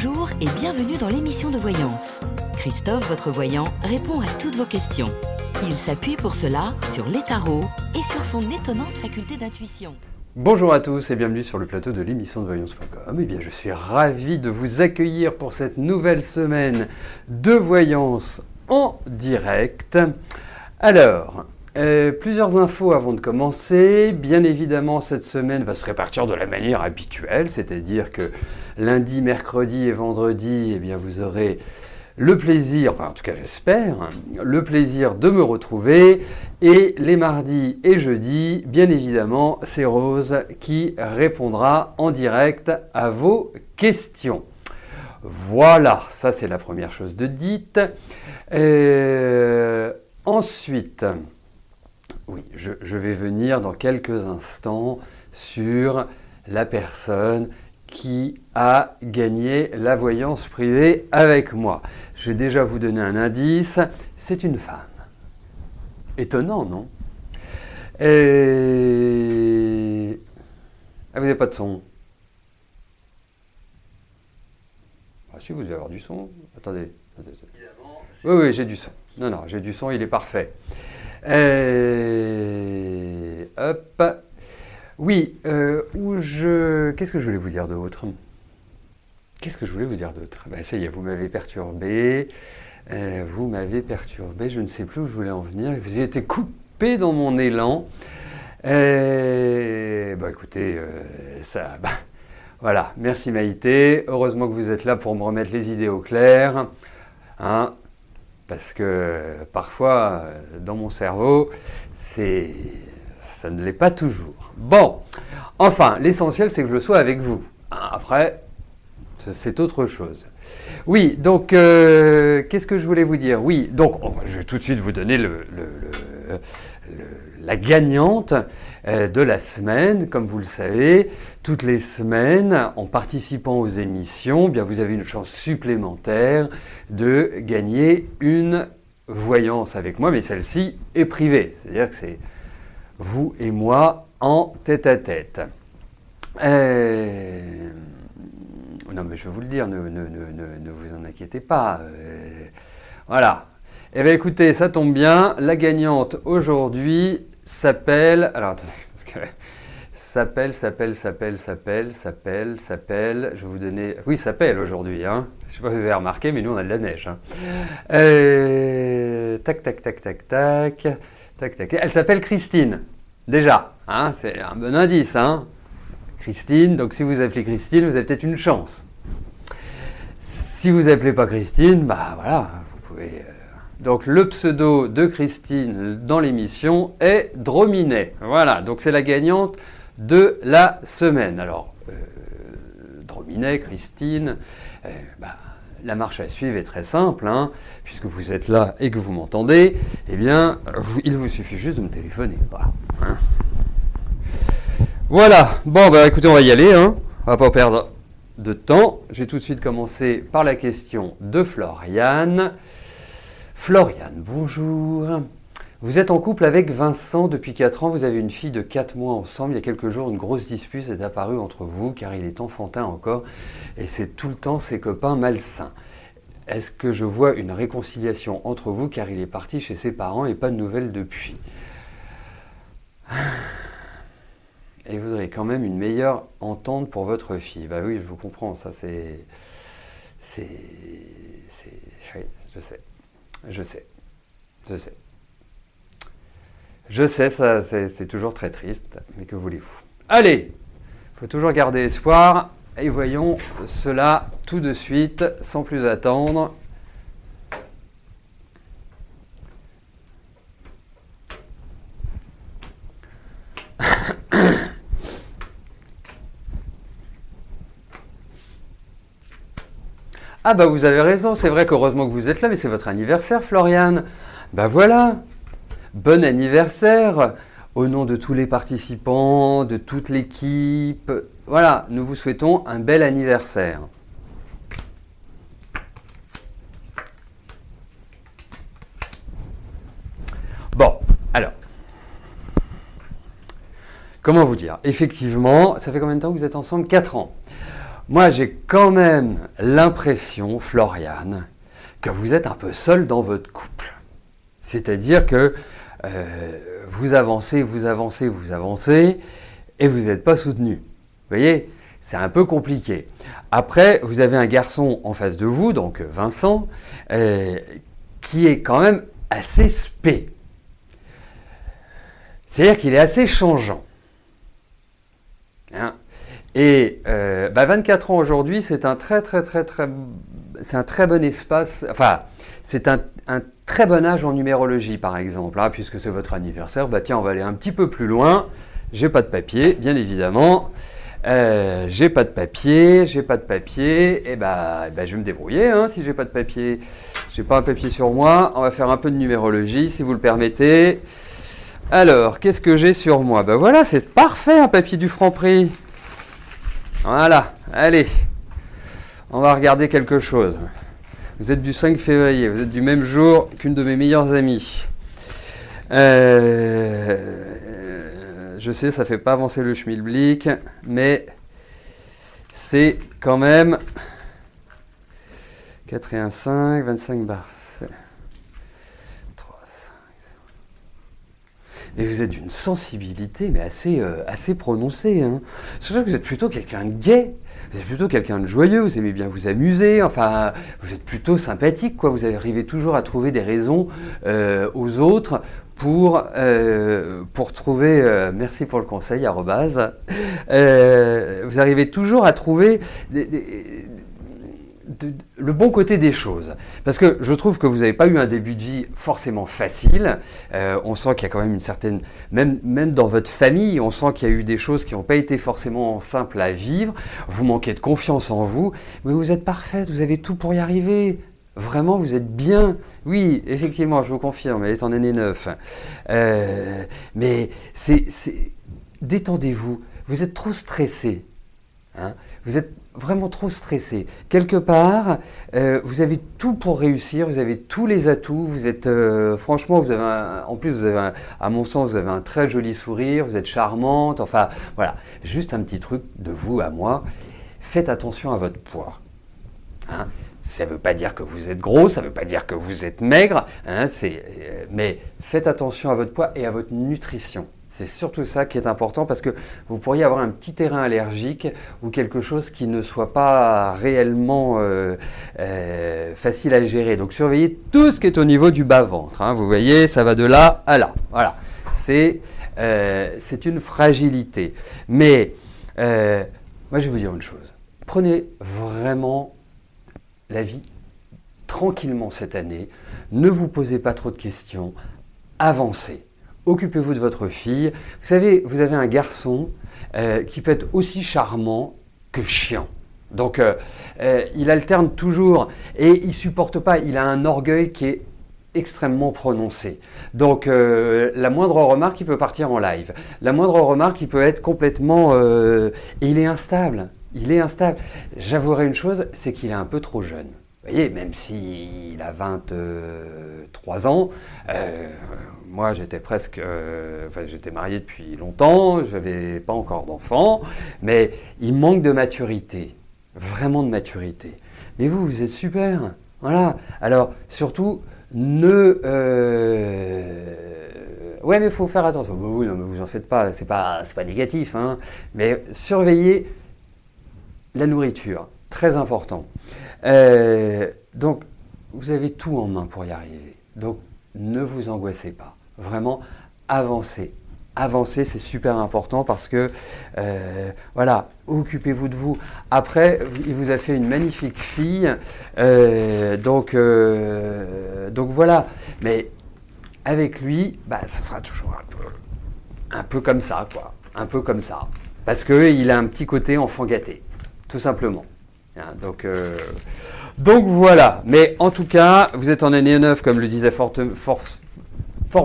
Bonjour et bienvenue dans l'émission de voyance. Christophe, votre voyant, répond à toutes vos questions. Il s'appuie pour cela sur les tarots et sur son étonnante faculté d'intuition. Bonjour à tous et bienvenue sur le plateau de l'émission de voyance.com. Eh bien, je suis ravi de vous accueillir pour cette nouvelle semaine de voyance en direct. Alors, plusieurs infos avant de commencer. Bien évidemment, cette semaine va se répartir de la manière habituelle, c'est-à-dire que lundi, mercredi et vendredi, eh bien, vous aurez le plaisir, enfin en tout cas j'espère, le plaisir de me retrouver. Et les mardis et jeudis, bien évidemment, c'est Rose qui répondra en direct à vos questions. Voilà, ça c'est la première chose de dite. Ensuite, oui, je vais venir dans quelques instants sur la personne qui a gagné la voyance privée avec moi. Je vais déjà vous donner un indice, c'est une femme. Étonnant, non? Ah, vous n'avez pas de son? Ah si, vous devez avoir du son. Attendez. Oui, j'ai du son. Non, j'ai du son, il est parfait. Hop. Oui, qu'est-ce que je voulais vous dire d'autre? Ben, ça y est, vous m'avez perturbé. Je ne sais plus où je voulais en venir. Vous avez été coupé dans mon élan. Écoutez, voilà, merci Maïté. Heureusement que vous êtes là pour me remettre les idées au clair. Hein, parce que parfois, dans mon cerveau, ça ne l'est pas toujours. Bon, enfin, l'essentiel, c'est que je le sois avec vous. Après, c'est autre chose. Oui, donc, qu'est-ce que je voulais vous dire? Oui, donc, je vais tout de suite vous donner la gagnante de la semaine. Comme vous le savez, toutes les semaines, en participant aux émissions, bien, vous avez une chance supplémentaire de gagner une voyance avec moi, mais celle-ci est privée. C'est-à-dire que c'est vous et moi en tête-à-tête. Non, mais je vais vous le dire, ne vous en inquiétez pas. Voilà. Eh bien, écoutez, ça tombe bien. La gagnante aujourd'hui s'appelle... Alors, attendez, parce que... S'appelle... Je vais vous donner... Oui, s'appelle aujourd'hui. Hein. Je ne sais pas si vous avez remarqué, mais nous, on a de la neige. Hein. Tac. Elle s'appelle Christine. Déjà, hein, c'est un bon indice. Hein. Christine, donc si vous appelez Christine, vous avez peut-être une chance. Si vous appelez pas Christine, bah voilà, vous pouvez... Donc le pseudo de Christine dans l'émission est Drominet. Voilà, donc c'est la gagnante de la semaine. Alors, Drominet, Christine, la marche à suivre est très simple, hein, puisque vous êtes là et que vous m'entendez, eh bien, il vous suffit juste de me téléphoner. Voilà. Hein. Voilà, bon écoutez, on va y aller, hein. On va pas perdre de temps. Je vais tout de suite commencer par la question de Floriane. Floriane, bonjour. Vous êtes en couple avec Vincent depuis 4 ans, vous avez une fille de 4 mois ensemble. Il y a quelques jours, une grosse dispute est apparue entre vous car il est enfantin encore et c'est tout le temps ses copains malsains. Est-ce que je vois une réconciliation entre vous car il est parti chez ses parents et pas de nouvelles depuis? Et vous aurez quand même une meilleure entente pour votre fille. Bah oui, je vous comprends, ça oui, je sais, ça c'est toujours très triste, mais que voulez-vous? Allez, il faut toujours garder espoir, et voyons cela tout de suite, sans plus attendre. Ah bah vous avez raison, c'est vrai qu'heureusement que vous êtes là, mais c'est votre anniversaire Floriane. Bah voilà, bon anniversaire au nom de tous les participants, de toute l'équipe. Voilà, nous vous souhaitons un bel anniversaire. Bon, alors, comment vous dire? Effectivement, ça fait combien de temps que vous êtes ensemble? 4 ans. moi j'ai quand même l'impression, Floriane, que vous êtes un peu seul dans votre couple. C'est-à-dire que vous avancez et vous n'êtes pas soutenu. Vous voyez, c'est un peu compliqué. Après, vous avez un garçon en face de vous, donc Vincent, qui est quand même assez spé. C'est-à-dire qu'il est assez changeant. Hein? Et 24 ans aujourd'hui, c'est un très bon espace, enfin, c'est un très bon âge en numérologie, par exemple, hein, puisque c'est votre anniversaire. Bah tiens, on va aller un petit peu plus loin. J'ai pas de papier, bien évidemment. J'ai pas de papier, et je vais me débrouiller, hein, si j'ai pas de papier. J'ai pas un papier sur moi. On va faire un peu de numérologie, si vous le permettez. Alors, qu'est-ce que j'ai sur moi? Ben voilà, c'est parfait, un papier du Franprix. Voilà, allez, on va regarder quelque chose. Vous êtes du 5 février, vous êtes du même jour qu'une de mes meilleures amies. Je sais, ça ne fait pas avancer le schmilblick, mais c'est quand même 4 et 1, 5, 25 bars. 3, 5, 0. Et vous êtes d'une sensibilité, mais assez prononcée. Hein. C'est vrai que vous êtes plutôt quelqu'un de gai. Vous êtes plutôt quelqu'un de joyeux, vous aimez bien vous amuser, enfin, vous êtes plutôt sympathique, quoi. Vous arrivez toujours à trouver des raisons aux autres pour trouver, merci pour le conseil, @, vous arrivez toujours à trouver le bon côté des choses. Parce que je trouve que vous n'avez pas eu un début de vie forcément facile. On sent qu'il y a quand même une certaine... Même dans votre famille, on sent qu'il y a eu des choses qui n'ont pas été forcément simples à vivre. Vous manquez de confiance en vous. Mais vous êtes parfaite, vous avez tout pour y arriver. Vraiment, vous êtes bien. Oui, effectivement, je vous confirme, elle est en année 9. Mais détendez-vous. Vous êtes trop stressé. Hein, vous êtes vraiment trop stressé. Quelque part, vous avez tout pour réussir, vous avez tous les atouts, vous êtes, franchement, vous avez à mon sens, vous avez un très joli sourire, vous êtes charmante, enfin, voilà. Juste un petit truc de vous à moi, faites attention à votre poids. Hein, ça ne veut pas dire que vous êtes gros, ça ne veut pas dire que vous êtes maigre, hein, mais faites attention à votre poids et à votre nutrition. C'est surtout ça qui est important parce que vous pourriez avoir un petit terrain allergique ou quelque chose qui ne soit pas réellement facile à gérer. Donc surveillez tout ce qui est au niveau du bas-ventre. Hein. Vous voyez, ça va de là à là. Voilà. C'est une fragilité. Mais moi, je vais vous dire une chose. Prenez vraiment la vie tranquillement cette année. Ne vous posez pas trop de questions. Avancez. Occupez-vous de votre fille. Vous savez, vous avez un garçon qui peut être aussi charmant que chiant. Donc, il alterne toujours et il ne supporte pas. Il a un orgueil qui est extrêmement prononcé. Donc, la moindre remarque, il peut partir en live. La moindre remarque, il peut être complètement... et il est instable. Il est instable. J'avouerai une chose, c'est qu'il est un peu trop jeune. Vous voyez, même s'il a 23 ans, moi j'étais j'étais marié depuis longtemps, je n'avais pas encore d'enfant, mais il manque de maturité, vraiment de maturité. Mais vous êtes super, voilà. Alors surtout, ouais, mais il faut faire attention. Oui, non, mais vous en faites pas, c'est pas négatif, hein. Mais surveillez la nourriture, très important. Donc, vous avez tout en main pour y arriver. Donc, ne vous angoissez pas. Vraiment, avancez. Avancez, c'est super important parce que, voilà, occupez-vous de vous. Après, il vous a fait une magnifique fille. Donc voilà. Mais avec lui, ce sera toujours un peu comme ça, quoi. Un peu comme ça. Parce qu'il a un petit côté enfant gâté, tout simplement. Hein, donc voilà, mais en tout cas, vous êtes en année 9, comme le disait fort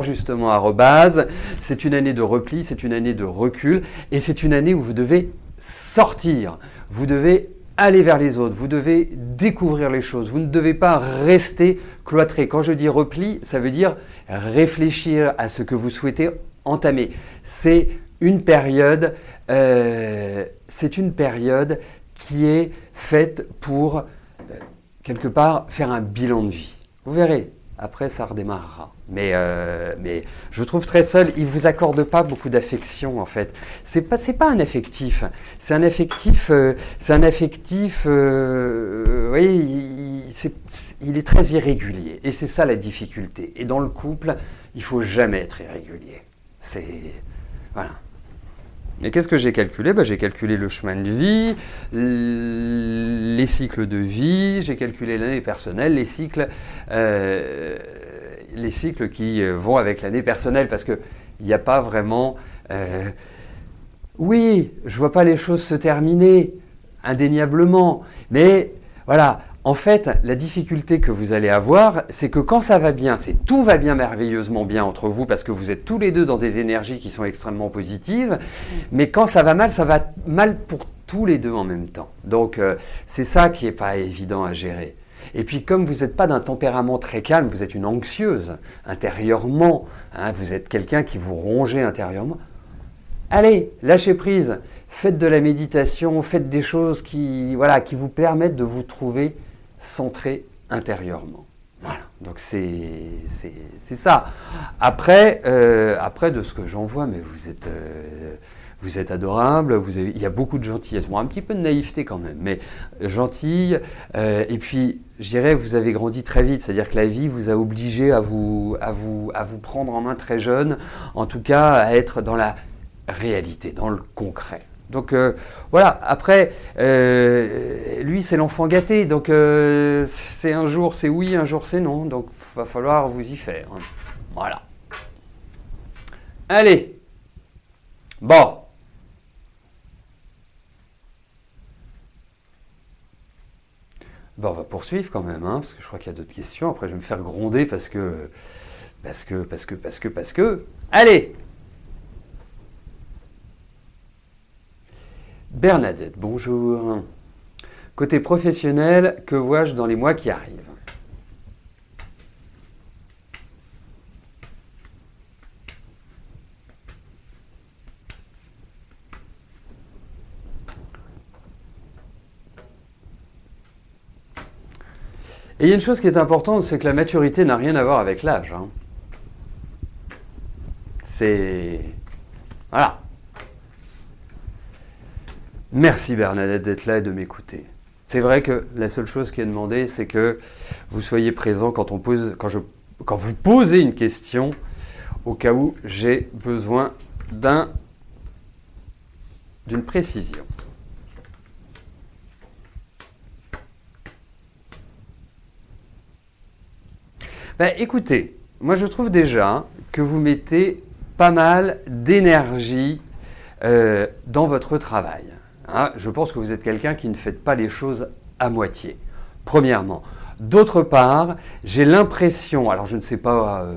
justement @. C'est une année de repli, c'est une année de recul, et c'est une année où vous devez sortir, vous devez aller vers les autres, vous devez découvrir les choses, vous ne devez pas rester cloîtré. Quand je dis repli, ça veut dire réfléchir à ce que vous souhaitez entamer. C'est une période qui est faite pour, quelque part, faire un bilan de vie. Vous verrez, après ça redémarrera. Mais je vous trouve très seul, il ne vous accorde pas beaucoup d'affection en fait. C'est pas un affectif, c'est un affectif, vous voyez, il est très irrégulier. Et c'est ça la difficulté. Et dans le couple, il ne faut jamais être irrégulier. Voilà. Et qu'est-ce que j'ai calculé? J'ai calculé le chemin de vie, les cycles de vie, j'ai calculé l'année personnelle, les cycles qui vont avec l'année personnelle, parce qu'il n'y a pas vraiment... oui, je ne vois pas les choses se terminer, indéniablement, mais voilà... En fait, la difficulté que vous allez avoir, c'est que quand ça va bien, tout va bien merveilleusement bien entre vous parce que vous êtes tous les deux dans des énergies qui sont extrêmement positives, mais quand ça va mal pour tous les deux en même temps. Donc, c'est ça qui n'est pas évident à gérer. Et puis, comme vous n'êtes pas d'un tempérament très calme, vous êtes une anxieuse intérieurement, hein, vous êtes quelqu'un qui vous ronge intérieurement, allez, lâchez prise, faites de la méditation, faites des choses qui vous permettent de vous trouver centré intérieurement. Voilà, donc c'est ça. Après, de ce que j'en vois, mais vous êtes adorable, il y a beaucoup de gentillesse, un petit peu de naïveté quand même, mais gentille. Et puis, je dirais, vous avez grandi très vite, c'est-à-dire que la vie vous a obligé à vous prendre en main très jeune, en tout cas à être dans la réalité, dans le concret. Donc voilà, après, lui c'est l'enfant gâté, donc c'est un jour c'est oui, un jour c'est non, donc il va falloir vous y faire. Voilà. Allez, bon. Bon, on va poursuivre quand même, hein, parce que je crois qu'il y a d'autres questions, après je vais me faire gronder parce que... Allez! Bernadette, bonjour. Côté professionnel, que vois-je dans les mois qui arrivent? Et il y a une chose qui est importante, c'est que la maturité n'a rien à voir avec l'âge. Hein. C'est... Voilà. Merci Bernadette d'être là et de m'écouter. C'est vrai que la seule chose qui est demandée, c'est que vous soyez présent quand vous posez une question, au cas où j'ai besoin d'une précision. Écoutez, moi je trouve déjà que vous mettez pas mal d'énergie dans votre travail. Hein, je pense que vous êtes quelqu'un qui ne fait pas les choses à moitié, premièrement. D'autre part, j'ai l'impression, alors je ne sais pas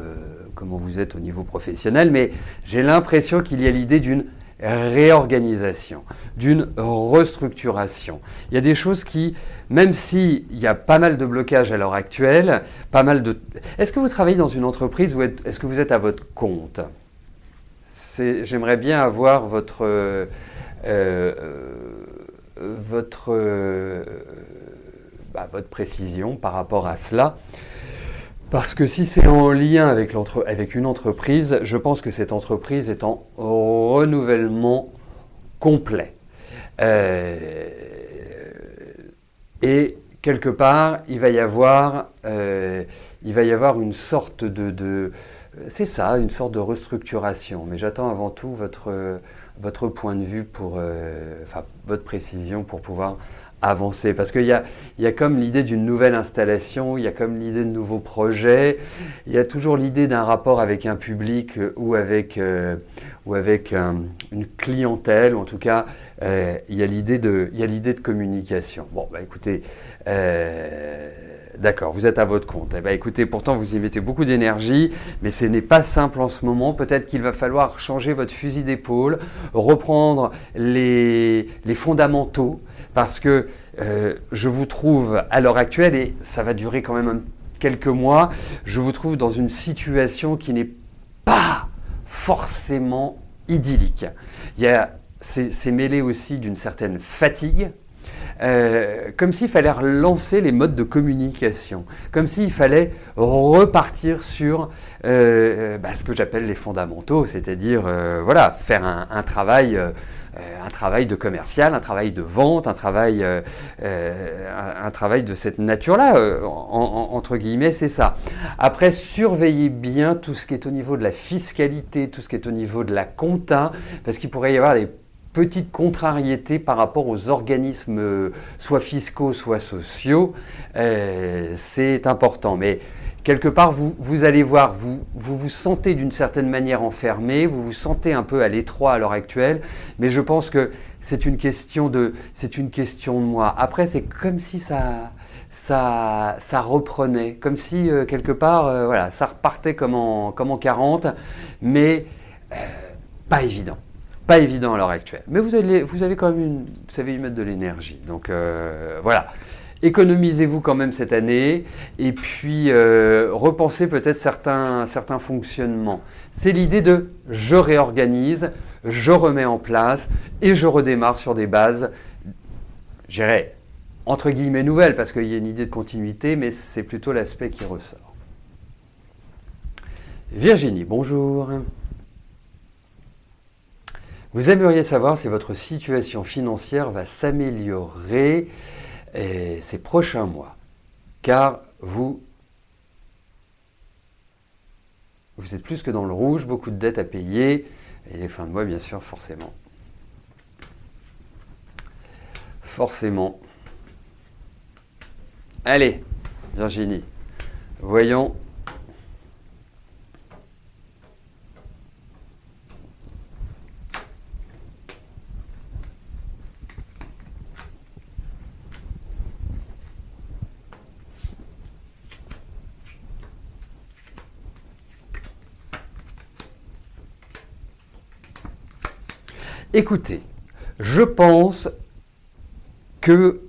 comment vous êtes au niveau professionnel, mais j'ai l'impression qu'il y a l'idée d'une réorganisation, d'une restructuration. Il y a des choses qui, même s'il y a pas mal de blocages à l'heure actuelle, Est-ce que vous travaillez dans une entreprise ou est-ce que vous êtes à votre compte? J'aimerais bien avoir votre précision par rapport à cela. Parce que si c'est en lien avec une entreprise, je pense que cette entreprise est en renouvellement complet. Et quelque part, il va y avoir une sorte c'est ça, une sorte de restructuration. Mais j'attends avant tout votre point de vue votre précision pour pouvoir avancer. Parce qu'il y a comme l'idée d'une nouvelle installation, il y a comme l'idée de nouveaux projets, il y a toujours l'idée d'un rapport avec un public ou avec une clientèle, ou en tout cas, il y a l'idée de communication. Bon, écoutez, d'accord, vous êtes à votre compte. Écoutez, pourtant vous y mettez beaucoup d'énergie, mais ce n'est pas simple en ce moment. Peut-être qu'il va falloir changer votre fusil d'épaule, reprendre les fondamentaux, parce que je vous trouve à l'heure actuelle, et ça va durer quand même quelques mois, je vous trouve dans une situation qui n'est pas forcément idyllique. C'est mêlé aussi d'une certaine fatigue. comme s'il fallait relancer les modes de communication, comme s'il fallait repartir sur ce que j'appelle les fondamentaux, c'est-à-dire voilà, faire un travail de commercial, un travail de vente, un travail de cette nature-là, entre guillemets, c'est ça. Après, surveillez bien tout ce qui est au niveau de la fiscalité, tout ce qui est au niveau de la compta, parce qu'il pourrait y avoir des petites contrariétés par rapport aux organismes soit fiscaux, soit sociaux. C'est important, mais quelque part, vous allez voir, vous sentez d'une certaine manière enfermé, vous vous sentez un peu à l'étroit à l'heure actuelle, mais je pense que c'est une question de moi. Après, c'est comme si ça reprenait, comme si quelque part, voilà, ça repartait comme en 40, mais pas évident. Pas évident à l'heure actuelle. Mais vous avez quand même vous savez y mettre de l'énergie. Donc voilà. Économisez-vous quand même cette année et puis repensez peut-être certains fonctionnements. C'est l'idée de je réorganise, je remets en place et je redémarre sur des bases, je dirais, entre guillemets nouvelles, parce qu'il y a une idée de continuité, mais c'est plutôt l'aspect qui ressort. Virginie, bonjour. Vous aimeriez savoir si votre situation financière va s'améliorer ces prochains mois, car vous êtes plus que dans le rouge, beaucoup de dettes à payer, et les fins de mois, bien sûr, forcément. Forcément. Allez, Virginie, voyons. Écoutez, je pense que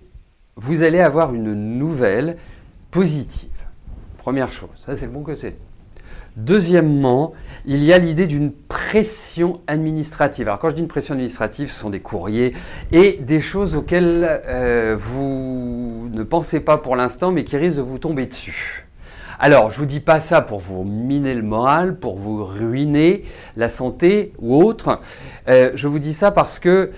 vous allez avoir une nouvelle positive. Première chose, ça c'est le bon côté. Deuxièmement, il y a l'idée d'une pression administrative. Alors quand je dis une pression administrative, ce sont des courriers et des choses auxquelles vous ne pensez pas pour l'instant, mais qui risquent de vous tomber dessus. Alors, je ne vous dis pas ça pour vous miner le moral, pour vous ruiner la santé ou autre. Je vous dis ça parce que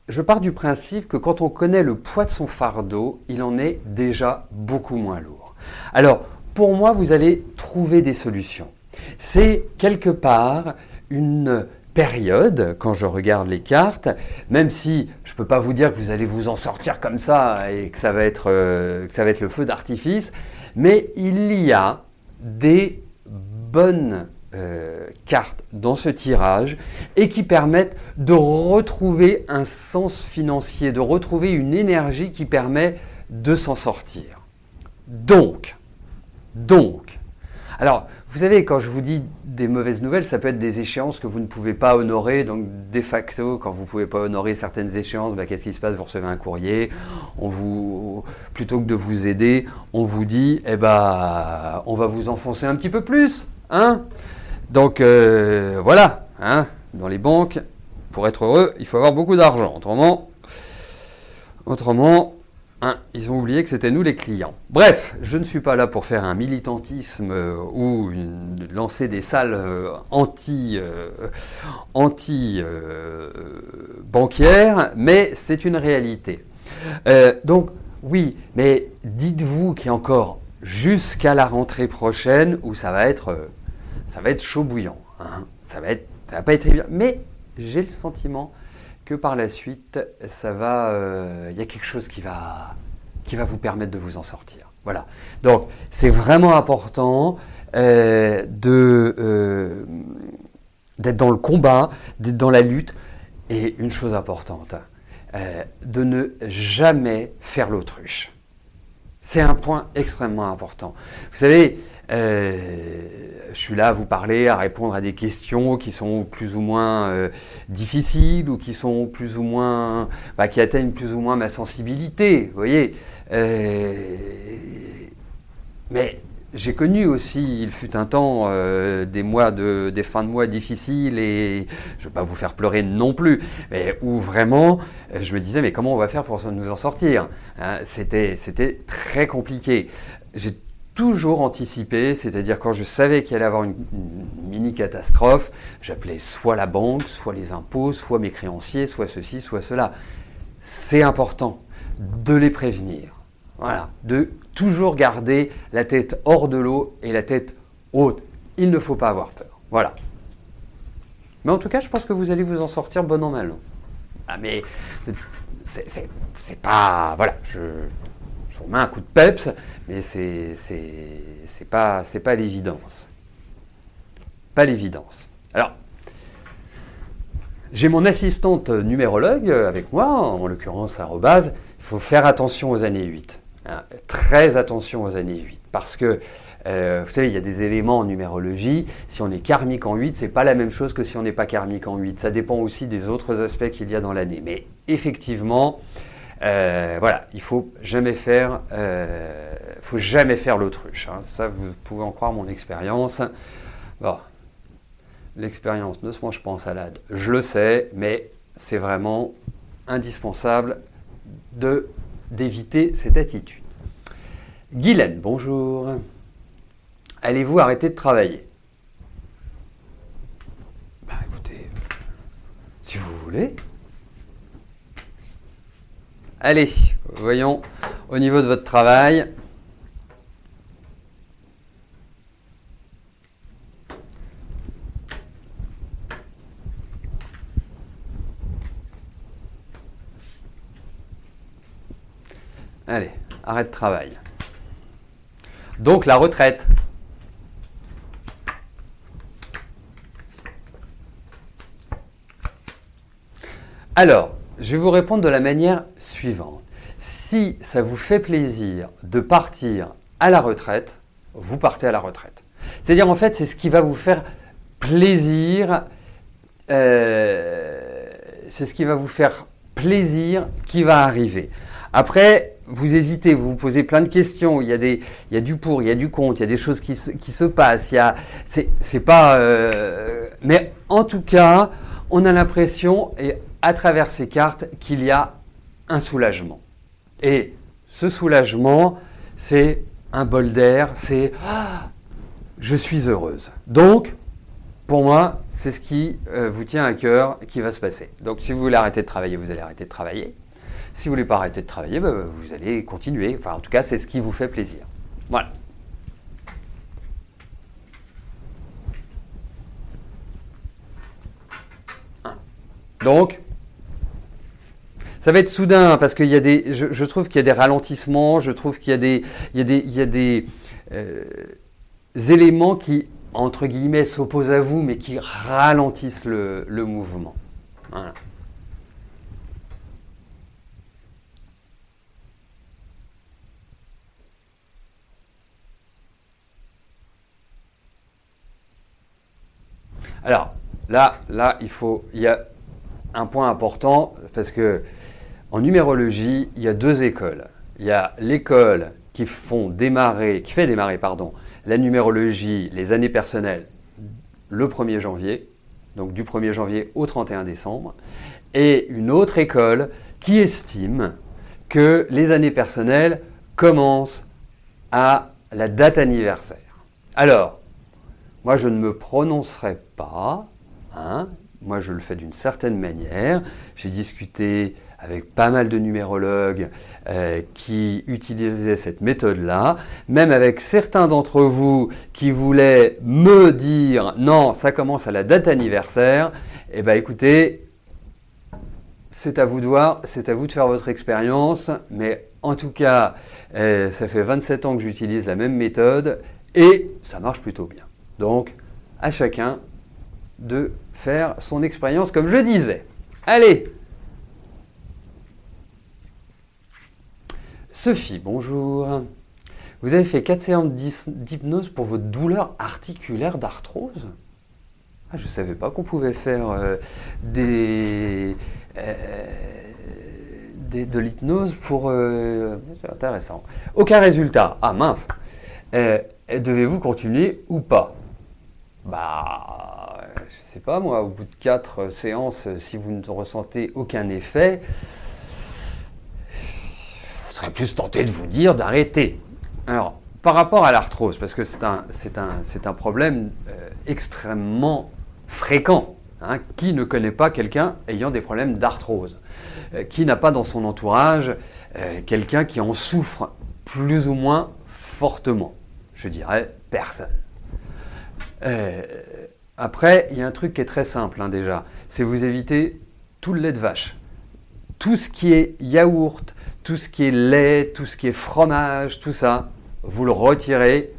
je pars du principe que quand on connaît le poids de son fardeau, il en est déjà beaucoup moins lourd. Alors, pour moi, vous allez trouver des solutions. C'est quelque part une période, quand je regarde les cartes, même si je ne peux pas vous dire que vous allez vous en sortir comme ça et que ça va être le feu d'artifice, mais il y a des bonnes cartes dans ce tirage et qui permettent de retrouver un sens financier, de retrouver une énergie qui permet de s'en sortir. Donc, alors, vous savez, quand je vous dis des mauvaises nouvelles, ça peut être des échéances que vous ne pouvez pas honorer. Donc, de facto, quand vous ne pouvez pas honorer certaines échéances, qu'est-ce qui se passe? Vous recevez un courrier, plutôt que de vous aider, on vous dit, on va vous enfoncer un petit peu plus. Hein? Donc, voilà. Hein? Dans les banques, pour être heureux, il faut avoir beaucoup d'argent. Autrement, ils ont oublié que c'était nous les clients. Bref, je ne suis pas là pour faire un militantisme ou lancer des salles anti-bancaires, mais c'est une réalité. Donc, oui, mais dites-vous qu'il y a encore jusqu'à la rentrée prochaine où ça va être chaud bouillant. Hein. Ça va pas être évident, mais j'ai le sentiment que par la suite, il y a quelque chose qui va vous permettre de vous en sortir. Voilà. Donc, c'est vraiment important d'être dans le combat, d'être dans la lutte. Et une chose importante, de ne jamais faire l'autruche. C'est un point extrêmement important. Vous savez, je suis là à vous parler, à répondre à des questions qui sont plus ou moins difficiles ou qui sont plus ou moins, qui atteignent plus ou moins ma sensibilité, vous voyez. Mais j'ai connu aussi, il fut un temps, des fins de mois difficiles et je ne vais pas vous faire pleurer non plus, mais où vraiment je me disais mais comment on va faire pour nous en sortir, hein, c'était très compliqué. J'ai toujours anticipé, c'est-à-dire quand je savais qu'il allait y avoir une mini catastrophe, j'appelais soit la banque, soit les impôts, soit mes créanciers, soit ceci, soit cela. C'est important de les prévenir. Voilà, de toujours garder la tête hors de l'eau et la tête haute. Il ne faut pas avoir peur. Voilà. Mais en tout cas, je pense que vous allez vous en sortir bon an mal an. Ah, mais c'est pas... Voilà, je vous mets un coup de peps, mais c'est pas l'évidence. Pas l'évidence. Alors, j'ai mon assistante numérologue avec moi, en l'occurrence arrobase. Il faut faire attention aux années 8. Hein, très attention aux années 8. Parce que, vous savez, il y a des éléments en numérologie. Si on est karmique en 8, ce n'est pas la même chose que si on n'est pas karmique en 8. Ça dépend aussi des autres aspects qu'il y a dans l'année. Mais effectivement, voilà, il ne faut jamais faire l'autruche. Hein. Ça, vous pouvez en croire mon expérience. Bon, l'expérience ne se mange pas en salade, je le sais, mais c'est vraiment indispensable d'éviter cette attitude. Guylaine, bonjour. Allez-vous arrêter de travailler? Bah écoutez, si vous voulez. Allez, voyons au niveau de votre travail. Allez, arrêt de travail. Donc la retraite. Alors, je vais vous répondre de la manière suivante. Si ça vous fait plaisir de partir à la retraite, vous partez à la retraite. C'est-à-dire, en fait, c'est ce qui va vous faire plaisir. C'est ce qui va vous faire plaisir qui va arriver. Après, vous hésitez, vous vous posez plein de questions. Il y a du pour, il y a du contre, il y a des choses qui se passent. C'est pas. Mais en tout cas, on a l'impression, et à travers ces cartes, qu'il y a un soulagement. Et ce soulagement, c'est un bol d'air, c'est je suis heureuse. Donc, pour moi, c'est ce qui vous tient à cœur qui va se passer. Donc, si vous voulez arrêter de travailler, vous allez arrêter de travailler. Si vous ne voulez pas arrêter de travailler, ben, vous allez continuer. Enfin, en tout cas, c'est ce qui vous fait plaisir. Voilà. Donc, ça va être soudain parce qu'il y a des, je trouve qu'il y a des ralentissements, je trouve qu'il y a des éléments qui, entre guillemets, s'opposent à vous, mais qui ralentissent le mouvement. Voilà. Alors, là, il y a un point important parce que en numérologie, il y a deux écoles. Il y a l'école qui fait démarrer, la numérologie, les années personnelles, le 1er janvier, donc du 1er janvier au 31 décembre, et une autre école qui estime que les années personnelles commencent à la date anniversaire. Alors, moi, je ne me prononcerai pas, hein. Moi, je le fais d'une certaine manière. J'ai discuté avec pas mal de numérologues qui utilisaient cette méthode-là, même avec certains d'entre vous qui voulaient me dire « Non, ça commence à la date anniversaire », eh bien, écoutez, c'est à vous de voir, c'est à vous de faire votre expérience, mais en tout cas, ça fait 27 ans que j'utilise la même méthode et ça marche plutôt bien. Donc, à chacun de faire son expérience comme je disais. Allez! Sophie, bonjour. Vous avez fait 4 séances d'hypnose pour votre douleur articulaire d'arthrose? Ah, je ne savais pas qu'on pouvait faire de l'hypnose pour... c'est intéressant. Aucun résultat. Ah mince. devez-vous continuer ou pas? Bah, je sais pas moi, au bout de 4 séances, si vous ne ressentez aucun effet, vous serez plus tenté de vous dire d'arrêter. Alors, par rapport à l'arthrose, parce que c'est un problème extrêmement fréquent. Hein, qui ne connaît pas quelqu'un ayant des problèmes d'arthrose? Qui n'a pas dans son entourage quelqu'un qui en souffre plus ou moins fortement? Je dirais personne. Après, il y a un truc qui est très simple déjà, c'est vous éviter tout le lait de vache. Tout ce qui est yaourt, tout ce qui est lait, tout ce qui est fromage, tout ça, vous le retirez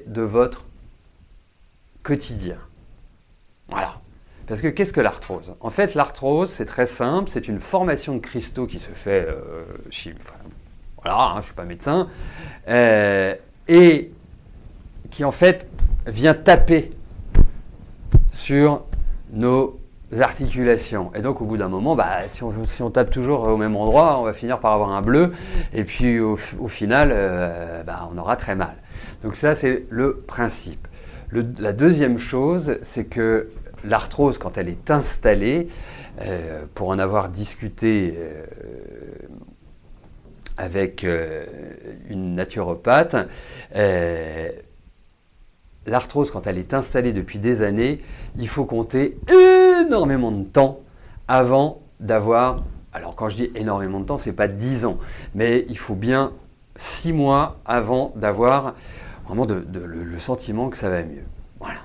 de votre quotidien. Voilà. Parce que qu'est-ce que l'arthrose? En fait, l'arthrose, c'est très simple, c'est une formation de cristaux qui se fait voilà, hein, je ne suis pas médecin, et qui en fait vient taper sur nos articulations. Et donc au bout d'un moment, si on tape toujours au même endroit, on va finir par avoir un bleu, et puis au final, on aura très mal. Donc ça, c'est le principe. La deuxième chose, c'est que l'arthrose, quand elle est installée, pour en avoir discuté avec une naturopathe, l'arthrose, quand elle est installée depuis des années, il faut compter énormément de temps avant d'avoir, alors quand je dis énormément de temps, c'est pas 10 ans, mais il faut bien 6 mois avant d'avoir vraiment le sentiment que ça va mieux. Voilà.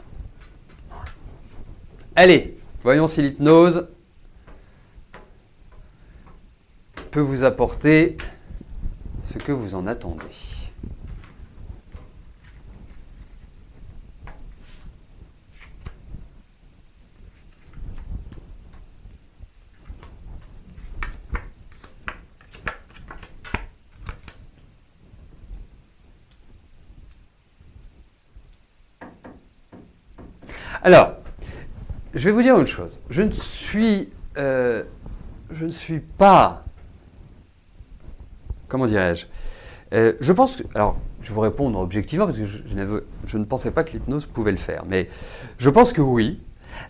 Allez, voyons si l'hypnose peut vous apporter ce que vous en attendez. Alors, je vais vous dire une chose. Je ne suis pas, comment dirais-je, je pense que, alors, je vais vous répondre objectivement parce que je ne pensais pas que l'hypnose pouvait le faire, mais je pense que oui.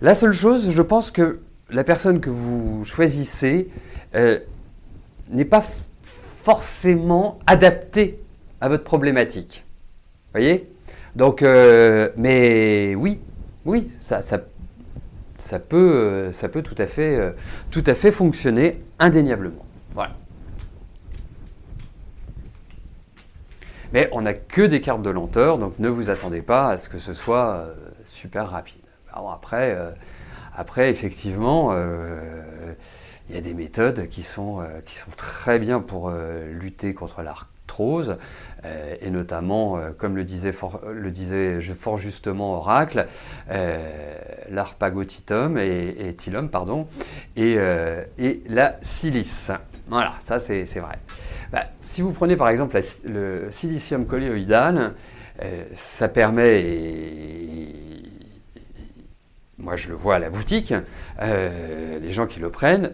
La seule chose, je pense que la personne que vous choisissez n'est pas forcément adaptée à votre problématique. Vous voyez? Donc, mais oui, ça peut tout à fait fonctionner indéniablement. Voilà. Mais on n'a que des cartes de lenteur, donc ne vous attendez pas à ce que ce soit super rapide. Alors après effectivement, il y a des méthodes qui sont très bien pour lutter contre l'arthrose, et notamment, comme le disait fort justement Oracle, l'arpagotitum et Tilum, pardon, et la silice. Voilà, ça c'est vrai. Si vous prenez par exemple le silicium colloïdal, ça permet, moi je le vois à la boutique, les gens qui le prennent,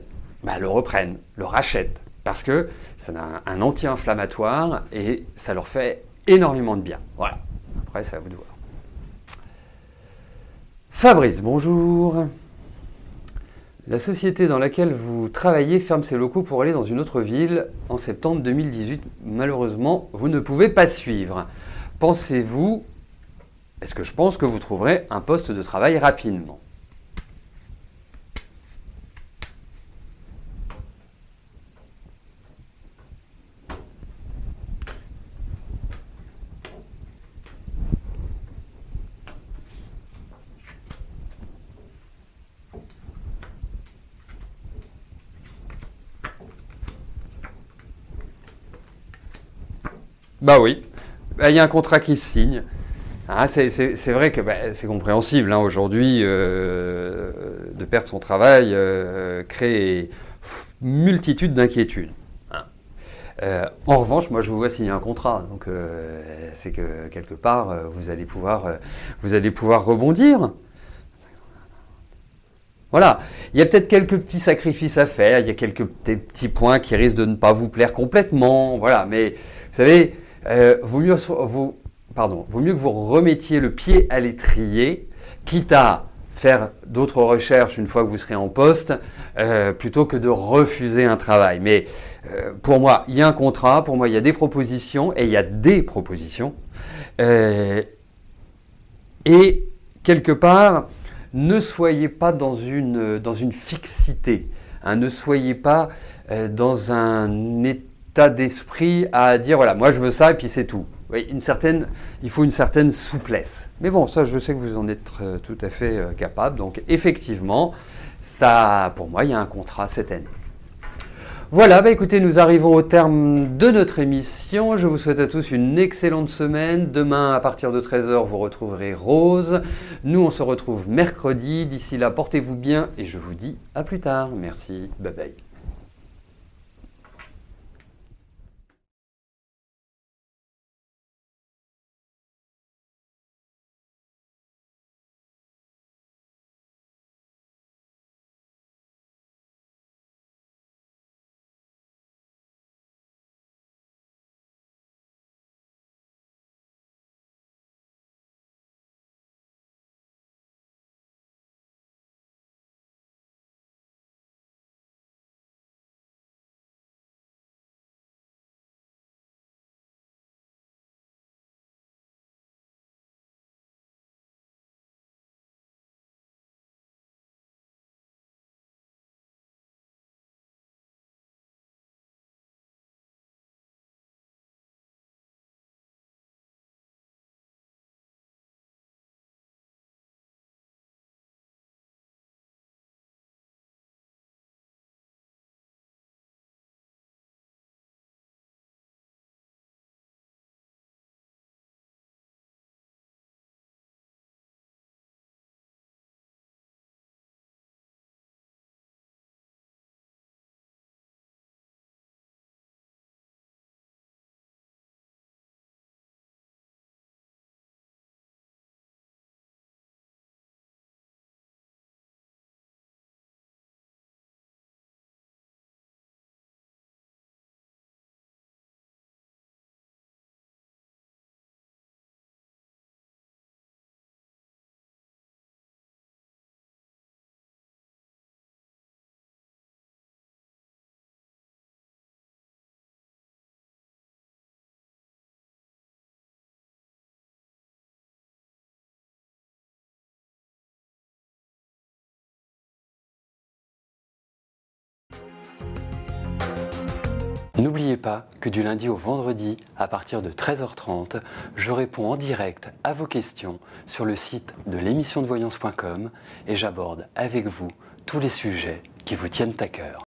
le reprennent, le rachètent, parce que c'est un anti-inflammatoire et ça leur fait énormément de bien. Voilà, après c'est à vous de voir. Fabrice, bonjour. La société dans laquelle vous travaillez ferme ses locaux pour aller dans une autre ville en septembre 2018. Malheureusement, vous ne pouvez pas suivre. Est-ce que je pense que vous trouverez un poste de travail rapidement? Bah oui, il y a un contrat qui se signe. Ah, c'est vrai que c'est compréhensible. Hein, aujourd'hui, de perdre son travail crée multitude d'inquiétudes. Hein. En revanche, moi je vous vois signer un contrat. Donc c'est que quelque part, vous allez pouvoir rebondir. Voilà, il y a peut-être quelques petits sacrifices à faire, il y a quelques petits points qui risquent de ne pas vous plaire complètement. Voilà, mais vous savez, vaut mieux que vous remettiez le pied à l'étrier, quitte à faire d'autres recherches une fois que vous serez en poste, plutôt que de refuser un travail. Mais pour moi, il y a un contrat, pour moi, il y a des propositions, et il y a des propositions. Et quelque part, ne soyez pas dans une fixité, hein, ne soyez pas dans un état d'esprit à dire voilà, moi je veux ça et puis c'est tout. Oui, il faut une certaine souplesse. Mais bon, ça je sais que vous en êtes tout à fait capable. Donc effectivement, ça, pour moi, il y a un contrat cette année. Voilà, écoutez, nous arrivons au terme de notre émission. Je vous souhaite à tous une excellente semaine. Demain, à partir de 13h, vous retrouverez Rose. Nous, on se retrouve mercredi. D'ici là, portez-vous bien et je vous dis à plus tard. Merci, bye bye. N'oubliez pas que du lundi au vendredi, à partir de 13h30, je réponds en direct à vos questions sur le site de l'émission de voyance.com et j'aborde avec vous tous les sujets qui vous tiennent à cœur.